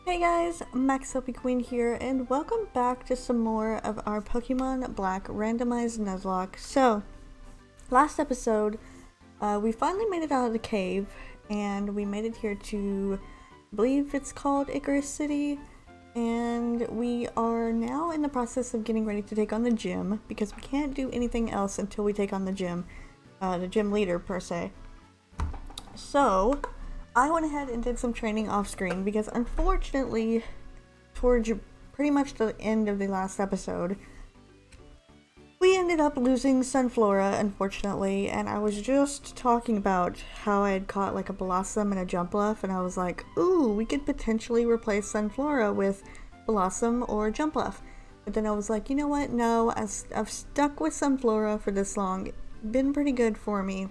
Hey guys, MaxLPQueen here, and welcome back to some more of our Pokemon Black randomized Nuzlocke. So, last episode, we finally made it out of the cave, and we made it here to, I believe it's called Icarus City, and we are now in the process of getting ready to take on the gym, because we can't do anything else until we take on the gym leader per se. So, I went ahead and did some training off screen because unfortunately, towards pretty much the end of the last episode, we ended up losing Sunflora, unfortunately, and I was just talking about how I had caught like a Blossom and a Jumpluff, and I was like, ooh, we could potentially replace Sunflora with Blossom or Jumpluff. But then I was like, you know what, no, I've stuck with Sunflora for this long, been pretty good for me,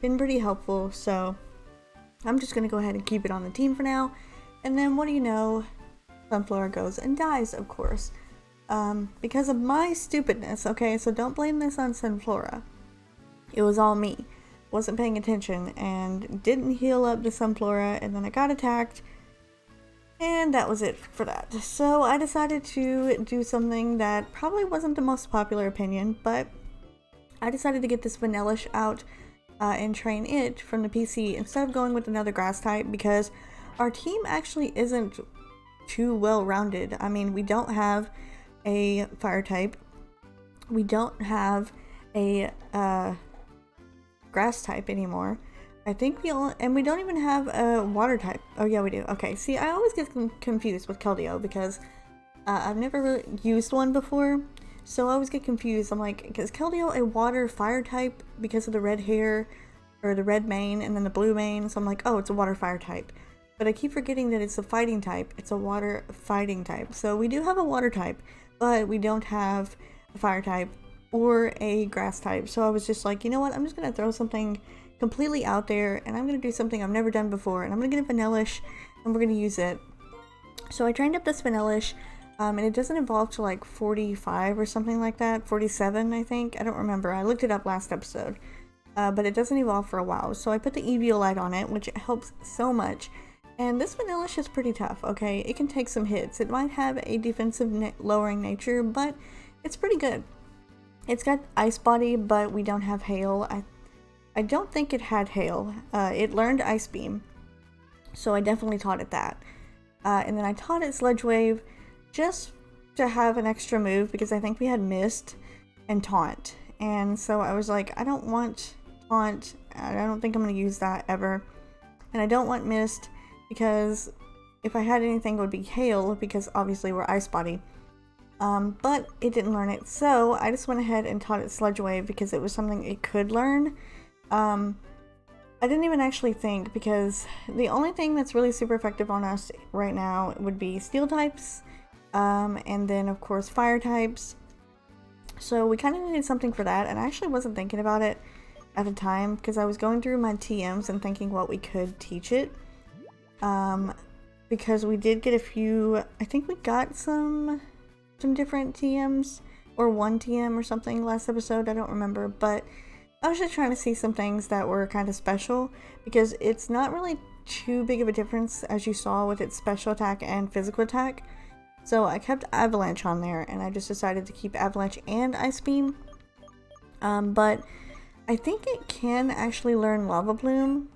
been pretty helpful, so I'm just going to go ahead and keep it on the team for now. And then what do you know? Sunflora goes and dies, of course. Because of my stupidness, okay? So don't blame this on Sunflora. It was all me. Wasn't paying attention and didn't heal up the Sunflora, and then I got attacked. And that was it for that. So I decided to do something that probably wasn't the most popular opinion, but I decided to get this Vanillish out and train it from the PC instead of going with another grass type, because our team actually isn't too well rounded. I mean, we don't have a fire type, we don't have a grass type anymore. I think we don't even have a water type. Oh yeah, we do. Okay, see, I always get confused with Keldeo because I've never really used one before. So I always get confused. I'm like, is Keldeo a water fire type because of the red hair or the red mane and then the blue mane? So I'm like, oh, it's a water fire type. But I keep forgetting that it's a fighting type. It's a water fighting type. So we do have a water type, but we don't have a fire type or a grass type. So I was just like, you know what? I'm just going to throw something completely out there, and I'm going to do something I've never done before. And I'm going to get a Vanillish and we're going to use it. So I trained up this Vanillish. And it doesn't evolve to like 45 or something like that. 47, I think. I don't remember. I looked it up last episode. But it doesn't evolve for a while. So I put the Eviolite on it, which helps so much. And this Vanillish is pretty tough, okay? It can take some hits. It might have a defensive lowering nature, but it's pretty good. It's got Ice Body, but we don't have Hail. I don't think it had Hail. It learned Ice Beam. So I definitely taught it that. And then I taught it Sludge Wave, just to have an extra move, because I think we had Mist and Taunt. And so I was like, I don't want Taunt. I don't think I'm going to use that ever. And I don't want Mist, because if I had anything, it would be Hail, because obviously we're Ice Body. But it didn't learn it. So I just went ahead and taught it Sludge Wave, because it was something it could learn. I didn't even actually think, because the only thing that's really super effective on us right now would be Steel types. And then of course fire types. So we kind of needed something for that, and I actually wasn't thinking about it at the time because I was going through my TMs and thinking what we could teach it. Because we did get a few, I think we got some different TMs or one TM or something last episode, I don't remember, but I was just trying to see some things that were kind of special, because it's not really too big of a difference as you saw with its special attack and physical attack. So I kept Avalanche on there, and I just decided to keep Avalanche and Ice Beam. But I think it can actually learn Lava Plume.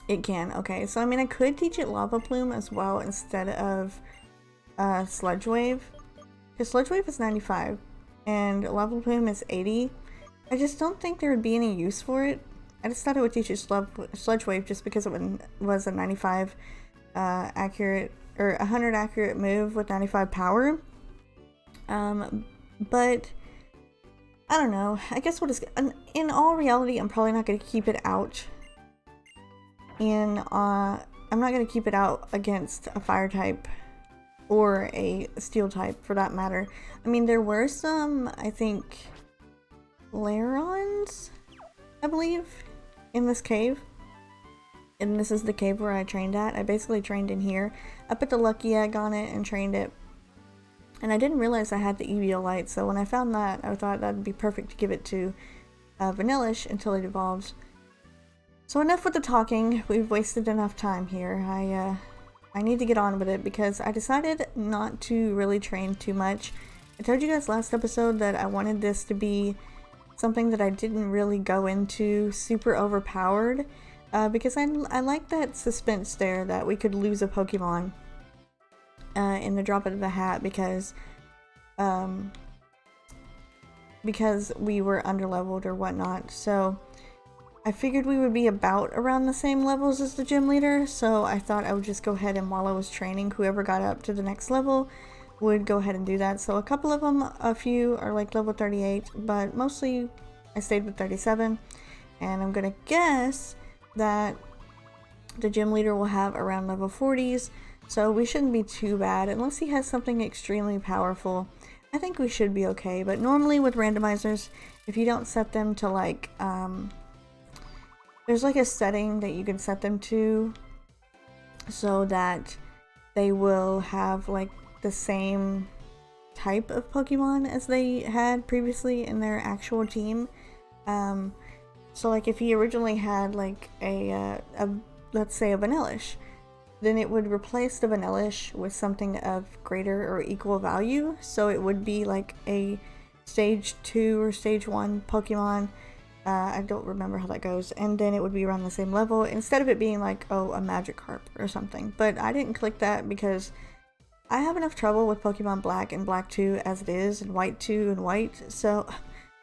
It can, okay. So I mean, I could teach it Lava Plume as well instead of Sludge Wave. Because Sludge Wave is 95, and Lava Plume is 80. I just don't think there would be any use for it. I just thought it would teach it Sludge Wave just because it was a 95 accurate, or 100 accurate move with 95 power. But I don't know. I guess in all reality, I'm probably not going to keep it out. I'm not going to keep it out against a fire type or a steel type for that matter. I mean, there were some, I think, Larons, I believe, in this cave. And this is the cave where I trained at. I basically trained in here. I put the Lucky Egg on it and trained it. And I didn't realize I had the Eviolite, so when I found that, I thought that'd be perfect to give it to Vanillish until it evolves. So enough with the talking. We've wasted enough time here. I need to get on with it because I decided not to really train too much. I told you guys last episode that I wanted this to be something that I didn't really go into super overpowered because I like that suspense there that we could lose a Pokemon in the drop of the hat because we were underleveled or whatnot. So I figured we would be about around the same levels as the gym leader, so I thought I would just go ahead and while I was training, whoever got up to the next level would go ahead and do that. So a couple of them, a few are like level 38, but mostly I stayed with 37, and I'm gonna guess that the gym leader will have around level 40s, so we shouldn't be too bad unless he has something extremely powerful. I think we should be okay, but normally with randomizers, if you don't set them to like, there's like a setting that you can set them to so that they will have like the same type of Pokemon as they had previously in their actual team. So like if he originally had like a let's say a Vanillish, then it would replace the Vanillish with something of greater or equal value. So it would be like a stage 2 or stage 1 Pokemon. I don't remember how that goes, and then it would be around the same level instead of it being like, oh, a Magikarp or something. But I didn't click that because I have enough trouble with Pokemon Black and Black 2 as it is, and White 2 and White, so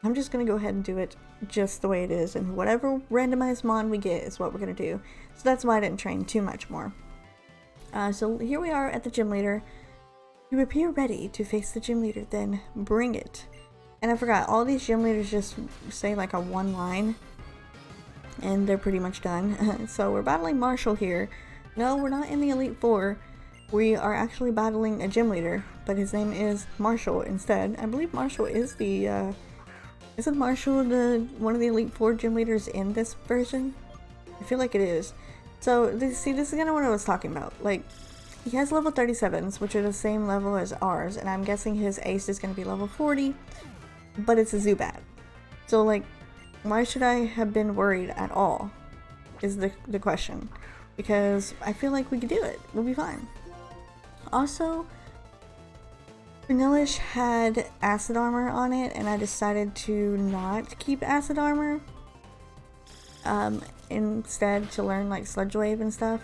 I'm just gonna go ahead and do it just the way it is, and whatever randomized mon we get is what we're gonna do. So that's why I didn't train too much more. So here we are at the gym leader. You appear ready to face the gym leader, then bring it. And I forgot, all these gym leaders just say like a one line and they're pretty much done. So we're battling Marshall here. No, we're not in the Elite Four. We are actually battling a gym leader, but his name is Marshall instead. I believe Marshall is the, isn't Marshall one of the Elite Four gym leaders in this version? I feel like it is. So, see, this is kind of what I was talking about. Like, he has level 37s, which are the same level as ours, and I'm guessing his ace is going to be level 40. But it's a Zubat. So like, why should I have been worried at all is the question. Because I feel like we could do it. We'll be fine. Also, Vanillish had acid armor on it, and I decided to not keep acid armor. Instead to learn like Sludge Wave and stuff.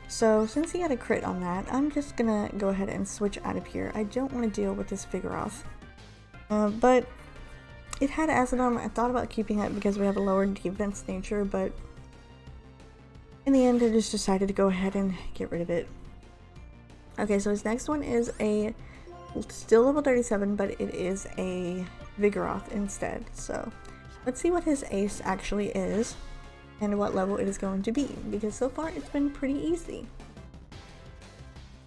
So since he had a crit on that, I'm just gonna go ahead and switch out of here. I don't want to deal with this Vigoroth. But it had acid armor. I thought about keeping it because we have a lower defense nature, but in the end I just decided to go ahead and get rid of it. Okay, so his next one is a still level 37, but it is a Vigoroth instead. So let's see what his ace actually is and what level it is going to be, because so far it's been pretty easy.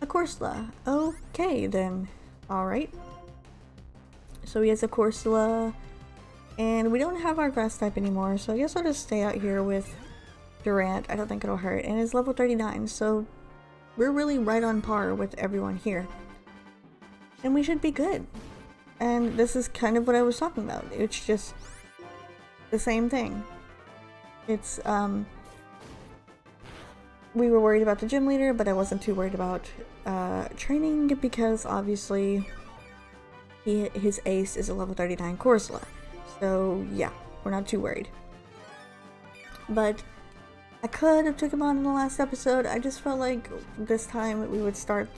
A Corsola. Okay then. Alright. So he has a Corsola, and we don't have our grass type anymore, so I guess I'll just stay out here with Durant. I don't think it'll hurt, and it's level 39, so we're really right on par with everyone here. And we should be good. And this is kind of what I was talking about. It's just the same thing. It's, we were worried about the gym leader, but I wasn't too worried about training because obviously his ace is a level 39 Corsola. So yeah, we're not too worried. But I could have took him on in the last episode. I just felt like this time we would start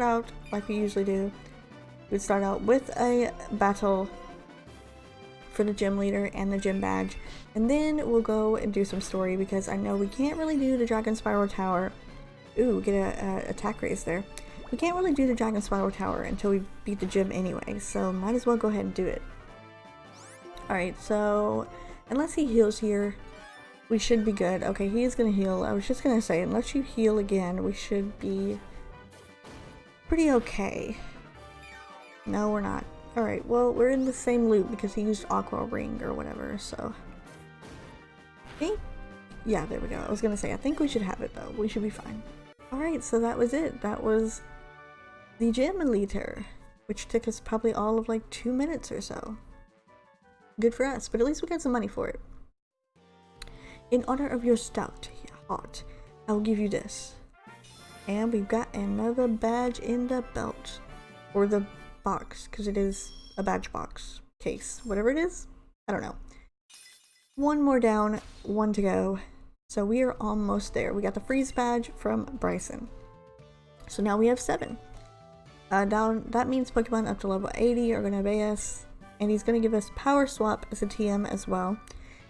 out like we usually do. We would start out with a battle for the gym leader and the gym badge, and then we'll go and do some story because I know we can't really do the Dragonspiral Tower. Ooh, get a attack raise there. We can't really do the Dragonspiral Tower until we beat the gym anyway, so might as well go ahead and do it. Alright, so unless he heals here, we should be good. Okay, he is going to heal. I was just going to say, unless you heal again, we should be pretty okay. No, we're not. Alright, well, we're in the same loop because he used Aqua Ring or whatever, so. Okay? Yeah, there we go. I was going to say, I think we should have it though. We should be fine. Alright, so that was it. That was the gym leader, which took us probably all of like 2 minutes or so. Good for us, but at least we got some money for it. In honor of your stout heart, I will give you this. And we've got another badge in the belt. Or the box, because it is a badge box. Case. Whatever it is. I don't know. One more down, one to go. So we are almost there. We got the freeze badge from Bryson. So now we have 7. That means Pokemon up to level 80 are going to obey us. And he's going to give us Power Swap as a TM as well.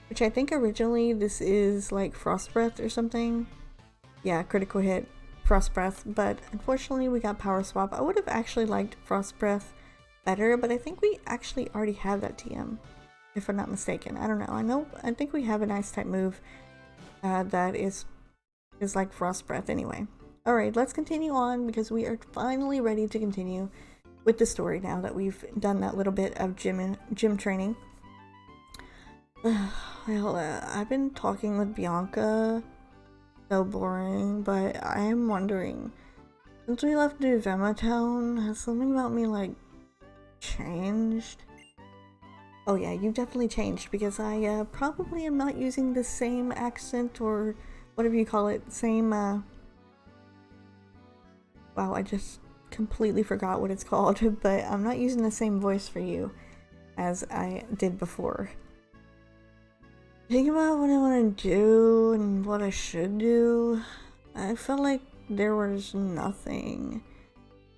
Which I think originally this is like Frost Breath or something. Yeah, critical hit, Frost Breath. But unfortunately we got Power Swap. I would have actually liked Frost Breath better. But I think we actually already have that TM. If I'm not mistaken. I don't know. I think we have an Ice type move that is like Frost Breath anyway. Alright, let's continue on because we are finally ready to continue with the story now that we've done that little bit of gym training. Well, I've been talking with Bianca. So boring, but I am wondering, since we left Nuvema Town, has something about me like changed? Oh yeah, you've definitely changed because I probably am not using the same accent or whatever you call it, same wow, I just completely forgot what it's called, but I'm not using the same voice for you as I did before. Think about what I want to do and what I should do. I felt like there was nothing.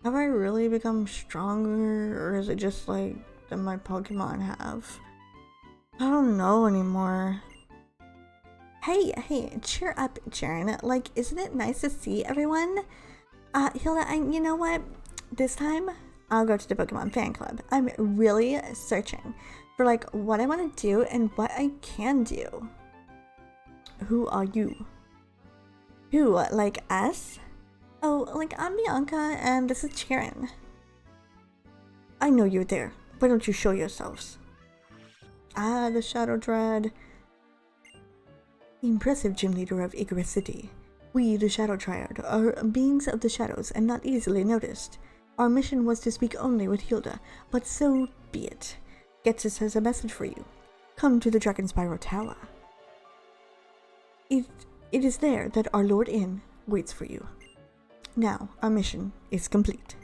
Have I really become stronger, or is it just like that my Pokemon have? I don't know anymore. Hey, cheer up, Jaren. Like, isn't it nice to see everyone? Hilda, you know what? This time, I'll go to the Pokemon fan club. I'm really searching for like what I want to do and what I can do. Who are you? Who, like us? Oh, like I'm Bianca and this is Jaren. I know you're there. Why don't you show yourselves? Ah, the Shadow Dread. The impressive gym leader of Icarus City. We, the Shadow Triad, are beings of the shadows and not easily noticed. Our mission was to speak only with Hilda, but so be it. Getsus has a message for you. Come to the Dragonspiral Tower. It is there that our Lord Inn waits for you. Now, our mission is complete.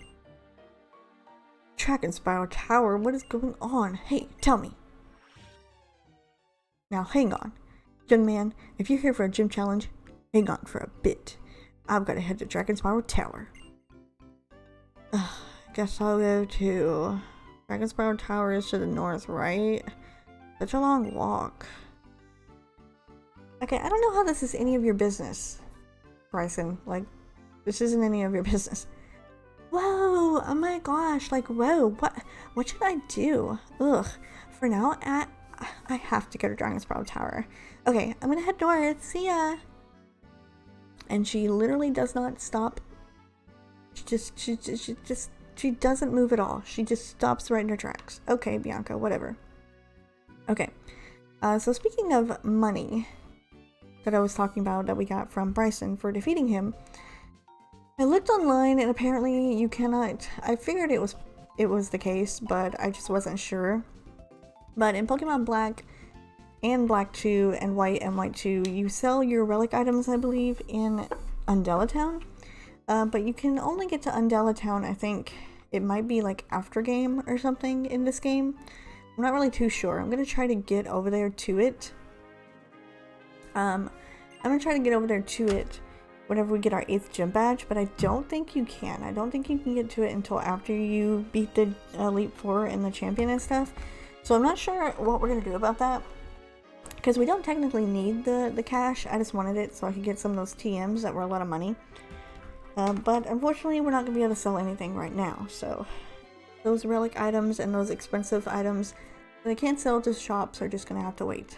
Dragonspiral Tower, what is going on? Hey, tell me. Now, hang on. Young man, if you're here for a gym challenge, hang on for a bit. I've got to head to Dragonspiral Tower. Guess I'll go to... Dragonspiral Tower is to the north, right? Such a long walk. Okay, I don't know how this is any of your business, Bryson. Like, this isn't any of your business. Whoa! Oh my gosh! Like, whoa! What should I do? Ugh. For now, I have to go to Dragonspiral Tower. Okay, I'm gonna head north. See ya. And she literally does not stop. She doesn't move at all. She just stops right in her tracks. Okay, Bianca, whatever. Okay. So speaking of money that I was talking about that we got from Bryson for defeating him, I looked online and apparently you cannot. I figured it was the case, but I just wasn't sure. But in Pokemon Black and Black 2 and White 2, you sell your relic items, I believe, in Undella Town. But you can only get to Undella Town, I think it might be like after game or something in this game. I'm not really too sure. I'm gonna try to get over there to it. I'm gonna try to get over there to it whenever we get our 8th gym badge, but I don't think you can. I don't think you can get to it until after you beat the Elite Four and the champion and stuff. So I'm not sure what we're gonna do about that. Because we don't technically need the cash. I just wanted it so I could get some of those TMs that were a lot of money. But unfortunately, we're not going to be able to sell anything right now. So those relic items and those expensive items that I can't sell to shops are just going to have to wait.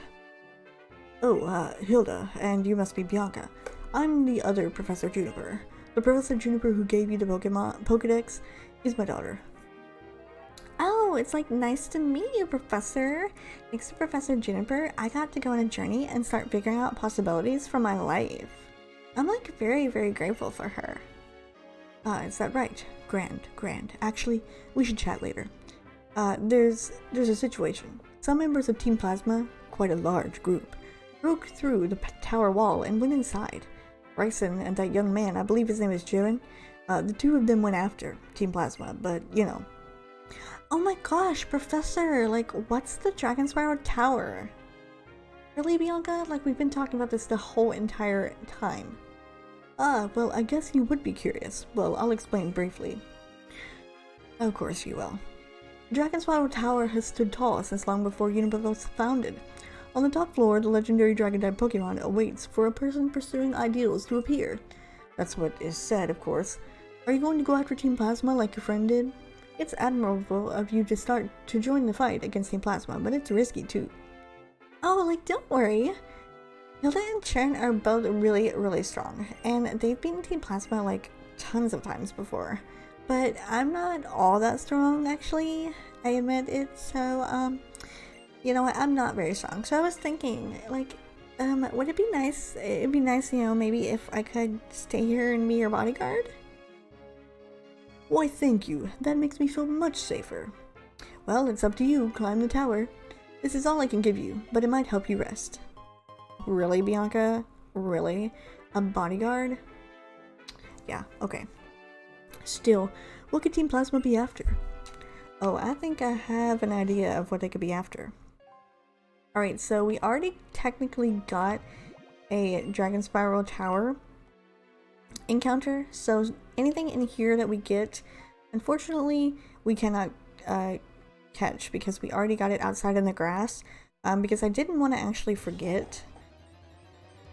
Oh, Hilda, and you must be Bianca. I'm the other Professor Juniper. The Professor Juniper who gave you the Pokedex is my daughter. Oh, it's like nice to meet you, Professor. Thanks to Professor Juniper, I got to go on a journey and start figuring out possibilities for my life. I'm like very, very grateful for her. Is that right? Grand. Actually, we should chat later. There's a situation. Some members of Team Plasma, quite a large group, broke through the tower wall and went inside. Bryson and that young man, I believe his name is Jiren, the two of them went after Team Plasma, but you know. Oh my gosh, Professor, like, what's the Dragonspiral Tower? Really, Bianca? Like, we've been talking about this the whole entire time. Well, I guess you would be curious. Well, I'll explain briefly. Of course you will. Dragonspiral Tower has stood tall since long before Unova was founded. On the top floor, the legendary dragon-type Pokemon awaits for a person pursuing ideals to appear. That's what is said, of course. Are you going to go after Team Plasma like your friend did? It's admirable of you to join the fight against Team Plasma, but it's risky too. Oh, like, don't worry. Hilda and Sharon are both really, really strong, and they've beaten Team Plasma like tons of times before. But I'm not all that strong, actually. I admit it, so, you know what, I'm not very strong. So I was thinking, like, would it be nice, it'd be nice, you know, maybe if I could stay here and be your bodyguard? Why, thank you. That makes me feel much safer. Well, it's up to you. Climb the tower. This is all I can give you, but it might help you rest. Really, Bianca? Really? A bodyguard? Yeah, okay. Still, what could Team Plasma be after? Oh, I think I have an idea of what they could be after. Alright, so we already technically got a Dragonspiral Tower encounter, so anything in here that we get, unfortunately, we cannot catch because we already got it outside in the grass, because I didn't want to actually forget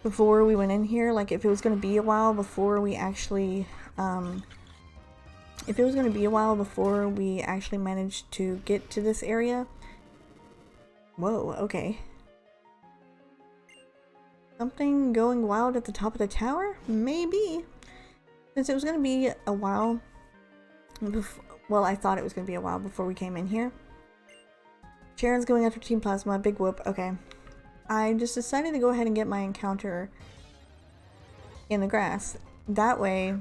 before we went in here, like if it was going to be a while before we actually managed to get to this area. Whoa, okay. Something going wild at the top of the tower? Maybe. Since it was going to be a while before, well, I thought it was going to be a while before we came in here. Sharon's going after Team Plasma, big whoop, okay. I just decided to go ahead and get my encounter in the grass. That way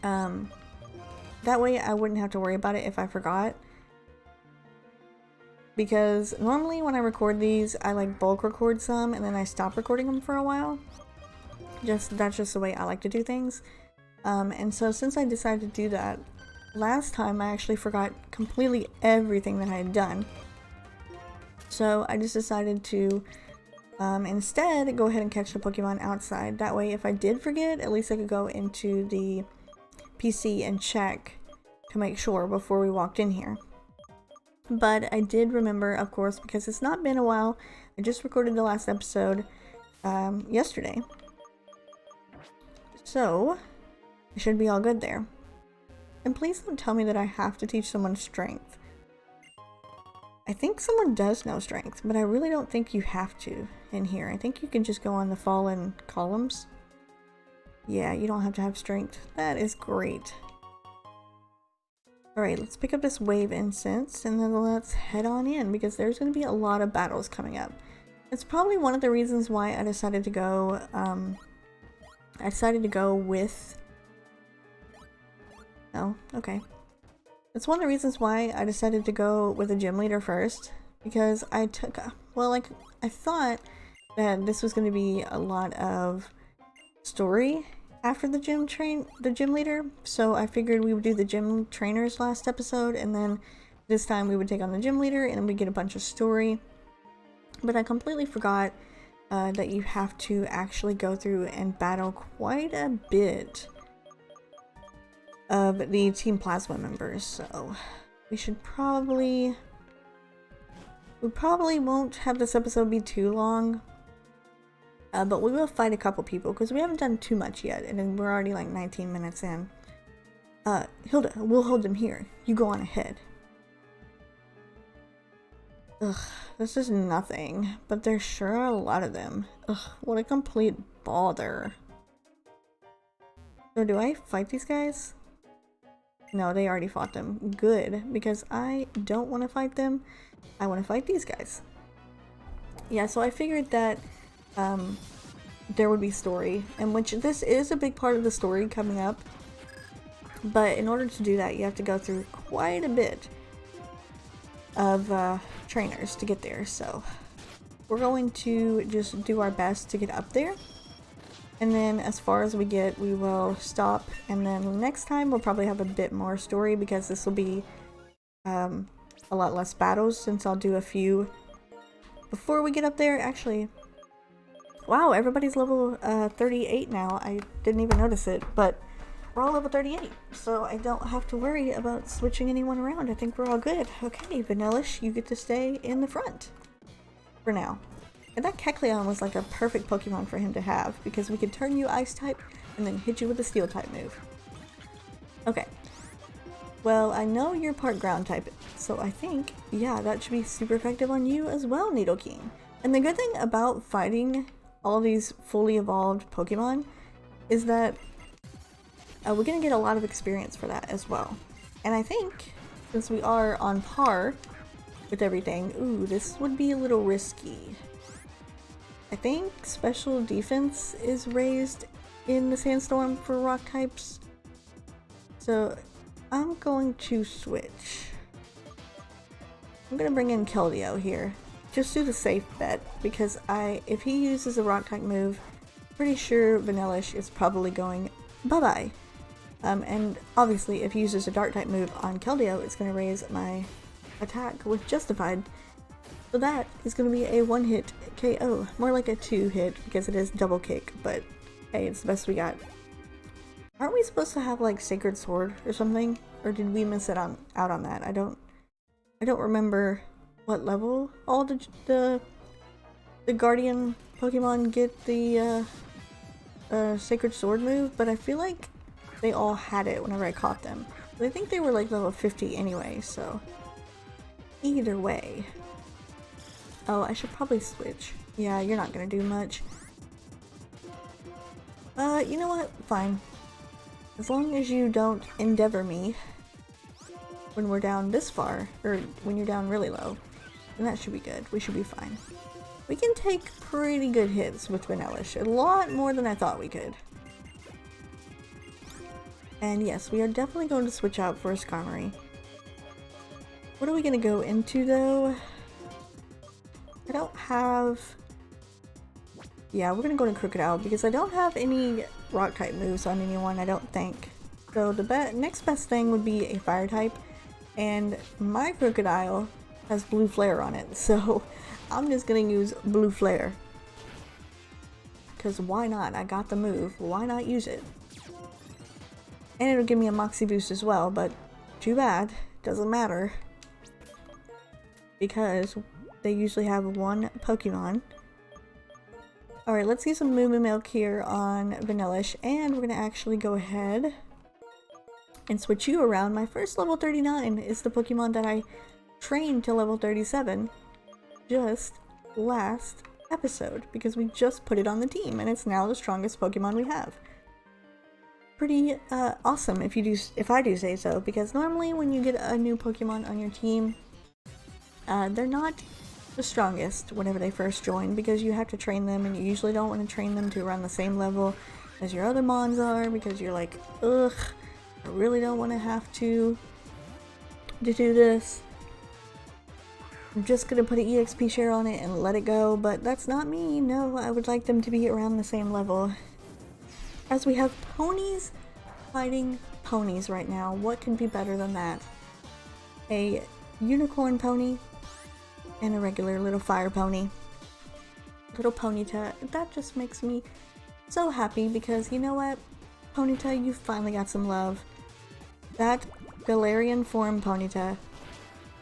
I wouldn't have to worry about it if I forgot. Because normally when I record these, I like bulk record some and then I stop recording them for a while. That's just the way I like to do things. And so since I decided to do that, last time I actually forgot completely everything that I had done. So I just decided to instead go ahead and catch the Pokemon outside. That way if I did forget, at least I could go into the PC and check to make sure before we walked in here. But I did remember, of course, because it's not been a while. I just recorded the last episode yesterday. So it should be all good there. And please don't tell me that I have to teach someone strength. I think someone does know strength, but I really don't think you have to in here. I think you can just go on the fallen columns. Yeah, you don't have to have strength. That is great. Alright, let's pick up this wave incense and then let's head on in because there's going to be a lot of battles coming up. It's probably one of the reasons why I decided to go, with... Oh, okay. It's one of the reasons why I decided to go with a gym leader first, because I thought that this was going to be a lot of story after the gym leader, so I figured we would do the gym trainers last episode, and then this time we would take on the gym leader and we get a bunch of story. But I completely forgot that you have to actually go through and battle quite a bit of the Team Plasma members, so we probably won't have this episode be too long, but we will fight a couple people because we haven't done too much yet, and then we're already like 19 minutes in. Hilda, we'll hold them here. You go on ahead. Ugh, this is nothing, but there sure are a lot of them. Ugh, what a complete bother. So do I fight these guys? No, they already fought them. Good, because I don't want to fight them. I want to fight these guys. Yeah, so I figured that there would be story, and which this is a big part of the story coming up. But in order to do that, you have to go through quite a bit of trainers to get there. So we're going to just do our best to get up there. And then as far as we get, we will stop, and then next time we'll probably have a bit more story because this will be a lot less battles since I'll do a few before we get up there. Actually, wow, everybody's level 38 now. I didn't even notice it, but we're all level 38, so I don't have to worry about switching anyone around. I think we're all good. Okay, Vanillish, you get to stay in the front for now. And that Kecleon was like a perfect Pokemon for him to have, because we could turn you Ice type and then hit you with a Steel type move. Okay. Well, I know you're part Ground type, so I think, yeah, that should be super effective on you as well, Nidoking. And the good thing about fighting all these fully evolved Pokemon is that we're gonna get a lot of experience for that as well. And I think, since we are on par with everything, ooh, this would be a little risky. I think special defense is raised in the Sandstorm for rock types. So I'm going to switch. I'm gonna bring in Keldeo here. Just do the safe bet, because if he uses a rock type move, pretty sure Vanillish is probably going bye-bye. And obviously if he uses a dark type move on Keldeo, it's gonna raise my attack with Justified. So that is going to be a one-hit KO. More like a two-hit because it is double kick, but hey, it's the best we got. Aren't we supposed to have like Sacred Sword or something? Or did we miss it out on that? I don't remember what level all the Guardian Pokemon get the Sacred Sword move, but I feel like they all had it whenever I caught them. But I think they were like level 50 anyway, so either way. Oh, I should probably switch. Yeah, you're not gonna do much. You know what? Fine. As long as you don't Endeavor me when we're down this far, or when you're down really low, then that should be good. We should be fine. We can take pretty good hits with Vanillish. A lot more than I thought we could. And yes, we are definitely going to switch out for a Skarmory. What are we gonna go into though? I don't have... Yeah, we're gonna go to Crocodile because I don't have any rock type moves on anyone, I don't think. So the next best thing would be a fire type, and my Crocodile has Blue Flare on it, so I'm just gonna use Blue Flare. Because why not? I got the move, why not use it? And it'll give me a Moxie boost as well, but too bad, doesn't matter. Because they usually have one Pokemon. Alright, let's use some Moo Moo Milk here on Vanillish, and we're gonna actually go ahead and switch you around. My first level 39 is the Pokemon that I trained to level 37 just last episode, because we just put it on the team, and it's now the strongest Pokemon we have. Pretty awesome if I do say so, because normally when you get a new Pokemon on your team, they're not the strongest whenever they first join, because you have to train them, and you usually don't want to train them to around the same level as your other mons are, because you're like, ugh, I really don't want to have to do this. I'm just gonna put an EXP share on it and let it go, but that's not me. No, I would like them to be around the same level. As we have ponies fighting ponies right now, what can be better than that? A unicorn pony and a regular little fire pony. Little Ponyta. That just makes me so happy, because you know what? Ponyta, you finally got some love. That Galarian form Ponyta,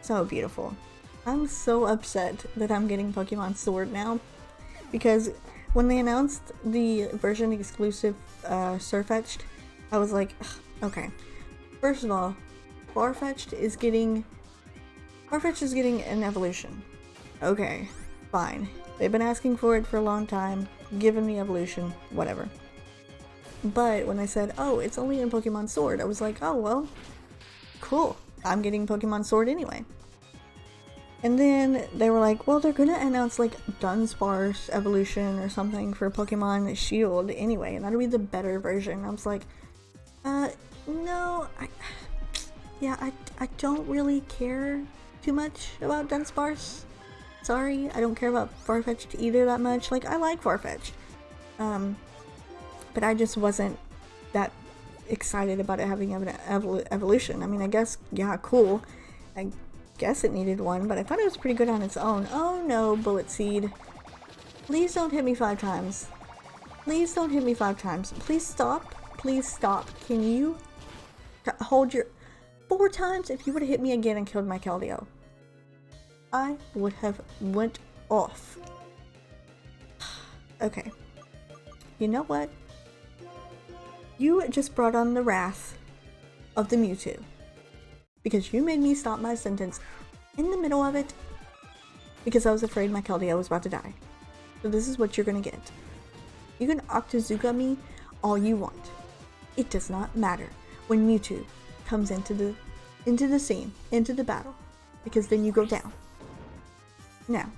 so beautiful. I'm so upset that I'm getting Pokemon Sword now, because when they announced the version exclusive Surfetch'd, I was like, okay. First of all, Farfetch'd is getting an evolution. Okay, fine. They've been asking for it for a long time. Give them the evolution, whatever. But when they said, oh, it's only in Pokemon Sword, I was like, oh, well, cool. I'm getting Pokemon Sword anyway. And then they were like, well, they're gonna announce like Dunsparce evolution or something for Pokemon Shield anyway, and that'll be the better version. I was like, no, I don't really care too much about Dunsparce. Sorry, I don't care about Farfetch'd either that much. Like, I like Farfetch'd. but I just wasn't that excited about it having an evolution. I mean, I guess, yeah, cool. I guess it needed one, but I thought it was pretty good on its own. Oh no, Bullet Seed. Please don't hit me 5 times. Please don't hit me 5 times. Please stop. Please stop. Can you hold your 4 times? If you would have hit me again and killed my Keldeo, I would have went off. Okay. You know what? You just brought on the wrath of the Mewtwo. Because you made me stop my sentence in the middle of it because I was afraid my Keldeo was about to die. So this is what you're gonna get. You can Octazooka me all you want. It does not matter when Mewtwo comes into the scene, into the battle, because then you go down. Now,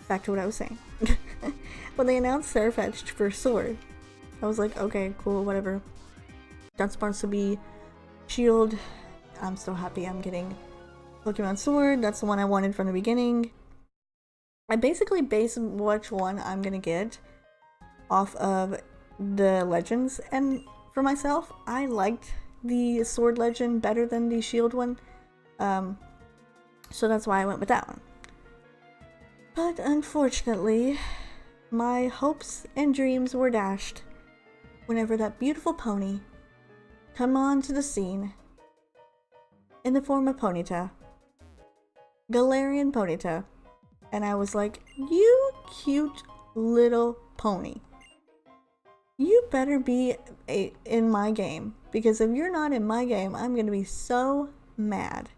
back to what I was saying. When they announced Sarfetched for Sword, I was like, okay, cool, whatever. That's supposed to be Shield. I'm still happy I'm getting Pokemon Sword. That's the one I wanted from the beginning. I basically base which one I'm gonna get off of the legends, and for myself, I liked the Sword Legend better than the Shield one, so that's why I went with that one. But unfortunately, my hopes and dreams were dashed whenever that beautiful pony come onto the scene in the form of Ponyta, Galarian Ponyta, and I was like, you cute little pony, you better be in my game, because if you're not in my game, I'm gonna be so mad.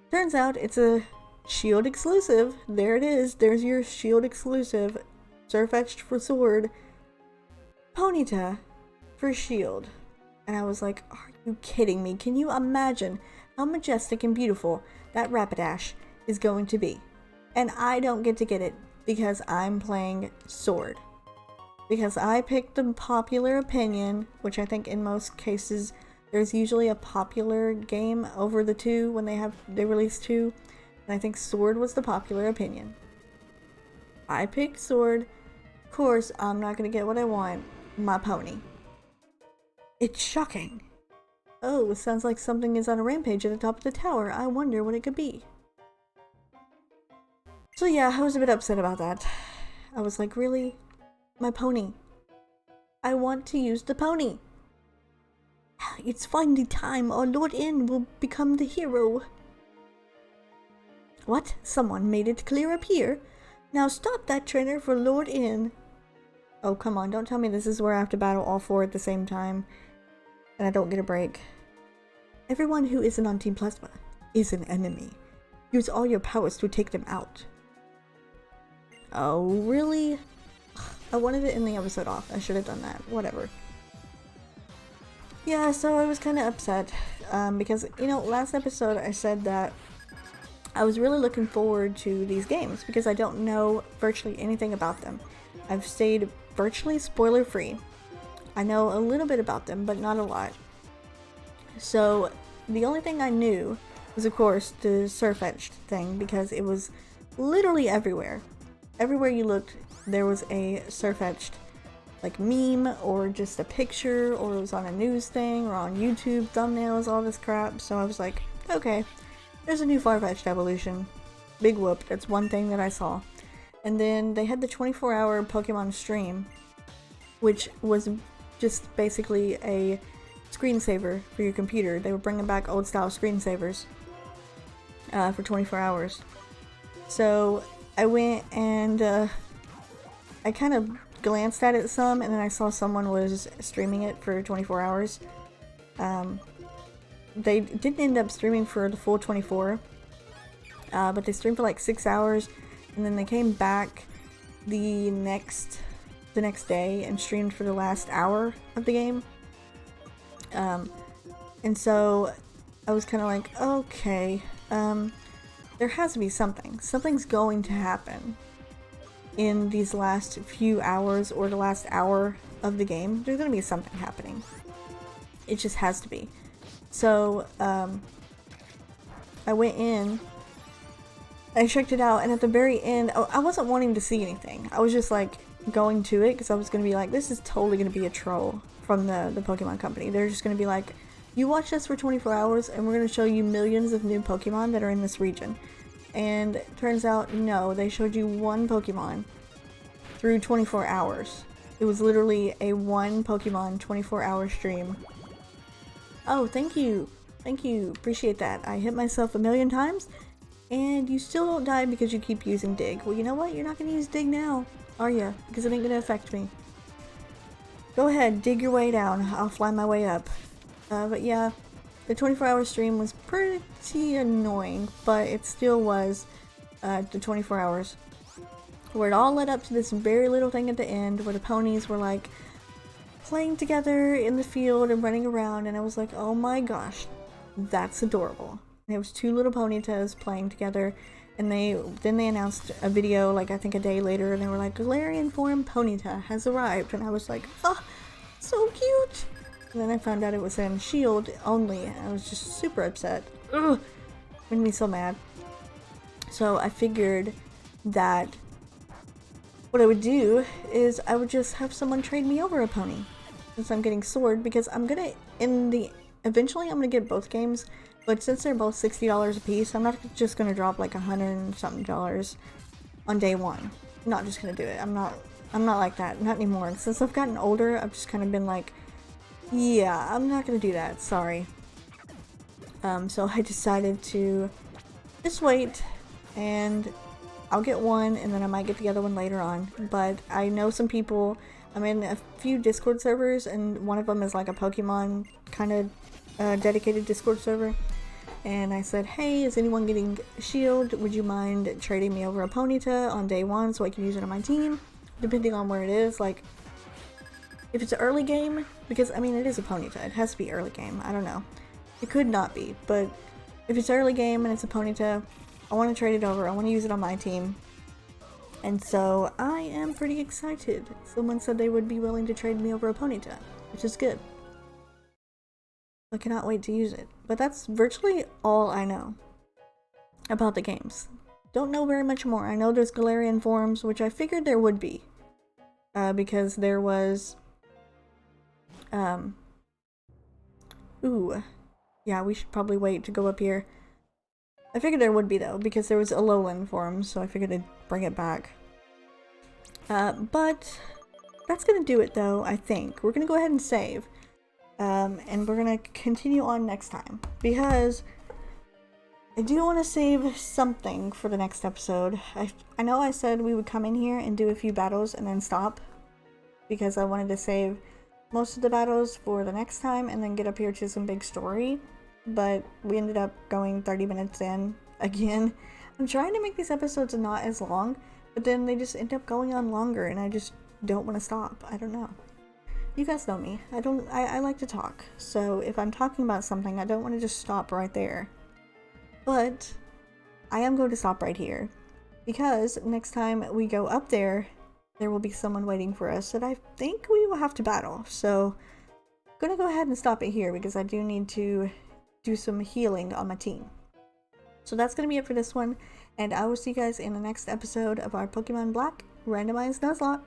Turns out it's a Shield exclusive. There it is. There's your Shield exclusive. Sarfetched for Sword, Ponyta for Shield. And I was like, are you kidding me? Can you imagine how majestic and beautiful that Rapidash is going to be? And I don't get to get it because I'm playing Sword. Because I picked the popular opinion, which I think in most cases there's usually a popular game over the two when they release two. And I think Sword was the popular opinion. I picked Sword. Of course, I'm not going to get what I want. My pony. It's shocking. Oh, it sounds like something is on a rampage at the top of the tower. I wonder what it could be. So yeah, I was a bit upset about that. I was like, really? My pony. I want to use the pony. It's finally time our Lord N will become the hero. What? Someone made it clear up here? Now stop that trainer for Lord N. Oh, come on, don't tell me this is where I have to battle all 4 at the same time and I don't get a break. Everyone who isn't on Team Plasma is an enemy. Use all your powers to take them out. Oh, really? I wanted to end the episode off. I should have done that. Whatever. Yeah, so I was kind of upset because, you know, last episode I said that I was really looking forward to these games because I don't know virtually anything about them. I've stayed virtually spoiler free. I know a little bit about them, but not a lot. So the only thing I knew was, of course, the Sarfetched thing because it was literally everywhere. Everywhere you looked, there was a Sarfetched like meme or just a picture, or it was on a news thing or on YouTube thumbnails, all this crap. So I was like, okay, there's a new Farfetch'd evolution. Big whoop. That's one thing that I saw. And then they had the 24-hour Pokemon stream, which was just basically a screensaver for your computer. They were bringing back old style screensavers for 24 hours. So I went and I kind of glanced at it some, and then I saw someone was streaming it for 24 hours. They didn't end up streaming for the full 24, but they streamed for like 6 hours, and then they came back the next day and streamed for the last hour of the game. And so I was kind of like, okay, there has to be something. Something's going to happen in these last few hours or the last hour of the game. There's going to be something happening. It just has to be. So I went in, I checked it out, and at the very end, I wasn't wanting to see anything. I was just like, going to it because I was going to be like, this is totally going to be a troll from the Pokemon company. They're just going to be like, you watch us for 24 hours and we're going to show you millions of new Pokemon that are in this region. And it turns out, no, they showed you one Pokemon through 24 hours. It was literally a one Pokemon 24-hour stream. Oh, thank you. Thank you. Appreciate that. I hit myself a million times and you still don't die because you keep using Dig. Well, you know what? You're not going to use Dig now, are you? Because it ain't going to affect me. Go ahead, dig your way down. I'll fly my way up. But yeah, the 24-hour stream was pretty annoying, but it still was the 24 hours. Where it all led up to this very little thing at the end where the ponies were like playing together in the field and running around, and I was like, oh my gosh, that's adorable. And it was two little Ponytas playing together, and then they announced a video like I think a day later, and they were like, Galarian form Ponyta has arrived, and I was like, oh, so cute. And then I found out it was in Shield only, and I was just super upset. Ugh, made me so mad. So I figured that what I would do is I would just have someone trade me over a pony, since I'm getting Sword, because I'm gonna eventually I'm gonna get both games, but since they're both $60 a piece, I'm not just gonna drop like $100 and something on day one. I'm not just gonna do it. I'm not like that, not anymore. And since I've gotten older, I've just kind of been like, yeah, I'm not gonna do that, sorry. So I decided to just wait, and I'll get one, and then I might get the other one later on. But I know some people, I'm in a few Discord servers, and one of them is like a Pokemon kind of dedicated Discord server. And I said, hey, is anyone getting Shield? Would you mind trading me over a Ponyta on day one so I can use it on my team? Depending on where it is, like, if it's an early game, because, I mean, it is a Ponyta, it has to be early game, I don't know. It could not be, but if it's early game and it's a Ponyta, I want to trade it over, I want to use it on my team. And so, I am pretty excited. Someone said they would be willing to trade me over a Ponyta, which is good. I cannot wait to use it. But that's virtually all I know about the games. Don't know very much more. I know there's Galarian forms, which I figured there would be. Because there was... Ooh. Yeah, we should probably wait to go up here. I figured there would be, though, because there was Alolan forms, so I figured I'd bring it back. But that's gonna do it, though, I think. We're gonna go ahead and save. And we're gonna continue on next time, because I do want to save something for the next episode. I know I said we would come in here and do a few battles and then stop, because I wanted to save most of the battles for the next time and then get up here to some big story, but we ended up going 30 minutes in again. I'm trying to make these episodes not as long, but then they just end up going on longer, and I just don't want to stop. I don't know. You guys know me. I like to talk, so if I'm talking about something, I don't want to just stop right there. But I am going to stop right here, because next time we go up there, there will be someone waiting for us that I think we will have to battle. So I'm going to go ahead and stop it here, because I do need to do some healing on my team. So that's going to be it for this one, and I will see you guys in the next episode of our Pokemon Black Randomized Nuzlocke.